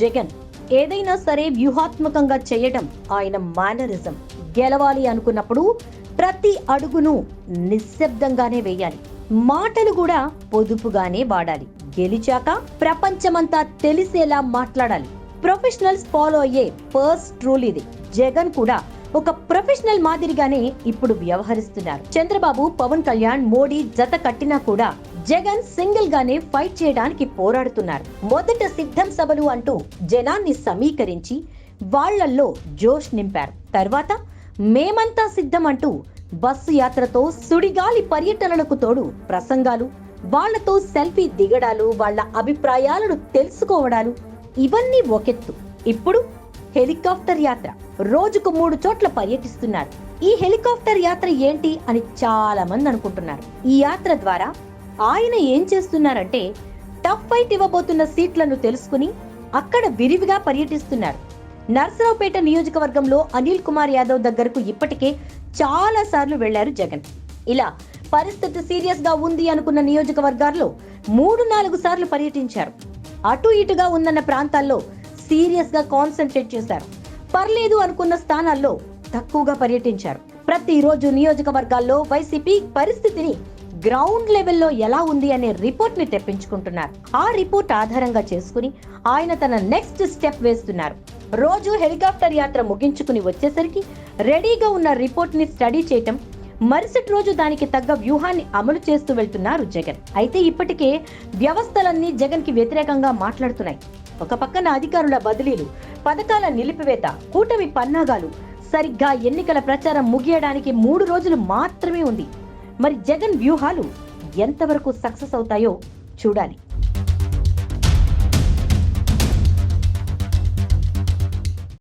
జగన్ ఏదైనా సరే వ్యూహాత్మకంగా చేయడం ఆయన మేనరిజం. గెలవాలి అనుకున్నప్పుడు ప్రతి అడుగును నిశ్శబ్దంగానే వేయాలి. మాటలు కూడా పొదుపుగానే వాడాలి. గెలిచాక ప్రపంచమంతా తెలిసేలా మాట్లాడాలి. ప్రొఫెషనల్స్ ఫాలో అయ్యే ఫస్ట్ రూల్ ఇది. జగన్ కూడా ఒక ప్రొఫెషనల్ మాదిరిగానే ఇప్పుడు వ్యవహరిస్తున్నారు. చంద్రబాబు, పవన్ కళ్యాణ్, మోడీ జత కట్టినా కూడా జగన్ సింగిల్ గానే ఫైట్ చేయడానికి పోరాడుతున్నారు. మొదట సిద్ధం సభలు అంటూ జనాన్ని సమీకరించి వాళ్లల్లో జోష్ నింపారు. తర్వాత మేమంతా సిద్ధం అంటూ బస్సు యాత్రతో సుడిగాలి పర్యటనలకు తోడు ప్రసంగాలు, వాళ్లతో సెల్ఫీ దిగడాలు, వాళ్ల అభిప్రాయాలను తెలుసుకోవడాలు, ఇవన్నీ ఒకెత్తు. ఇప్పుడు హెలికాప్టర్ యాత్ర. రోజుకు 3 చోట్ల పర్యటిస్తున్నారు. ఈ హెలికాప్టర్ యాత్ర ఏంటి అని చాలా మంది అనుకుంటున్నారు. ఈ యాత్ర ద్వారా ఆయన ఏం చేస్తున్నారంటే టఫ్ ఫైట్ ఇవ్వబోతున్న సీట్లను తెలుసుకుని అక్కడ విరివిగా పర్యటిస్తున్నారు. నర్సరావుపేట నియోజకవర్గంలో అనిల్ కుమార్ యాదవ్ దగ్గరకు ఇప్పటికే చాలా సార్లు వెళ్లారు జగన్. ఇలా పరిస్థితి సీరియస్ గా ఉంది అనుకున్న నియోజకవర్గాల్లో 3-4 సార్లు పర్యటించారు. అటు ఇటుగా ఉందన్న ప్రాంతాల్లో సీరియస్ గా కాన్సన్ట్రేట్ చేశారు. పర్లేదు అనుకున్న స్థానాల్లో తక్కువగా పర్యటించారు. ప్రతిరోజు నియోజకవర్గాల్లో వైసీపీ పరిస్థితిని గ్రౌండ్ లెవెల్లో ఎలా ఉంది అనే రిపోర్ట్ ని తెప్పించుకుంటున్నారు. ఆ రిపోర్ట్ ఆధారంగా చేసుకుని ఆయన తన నెక్స్ట్ స్టెప్ వేస్తున్నారు. రోజు హెలికాప్టర్ యాత్ర ముగించుకుని వచ్చేసరికి రెడీగా ఉన్న రిపోర్ట్ ని స్టడీ చేయటం, మరుసటి రోజు దానికి తగ్గ వ్యూహాన్ని అమలు చేస్తూ వెళ్తున్నారు జగన్. అయితే ఇప్పటికే వ్యవస్థలన్నీ జగన్ కి వ్యతిరేకంగా మాట్లాడుతున్నాయి. ఒక పక్కన అధికారుల బదిలీలు, పథకాల నిలిపివేత, కూటమి పన్నాగాలు, సరిగ్గా ఎన్నికల ప్రచారం ముగియడానికి 3 రోజులు మాత్రమే ఉంది. మరి జగన్ వ్యూహాలు ఎంతవరకు సక్సెస్ అవుతాయో చూడాలి.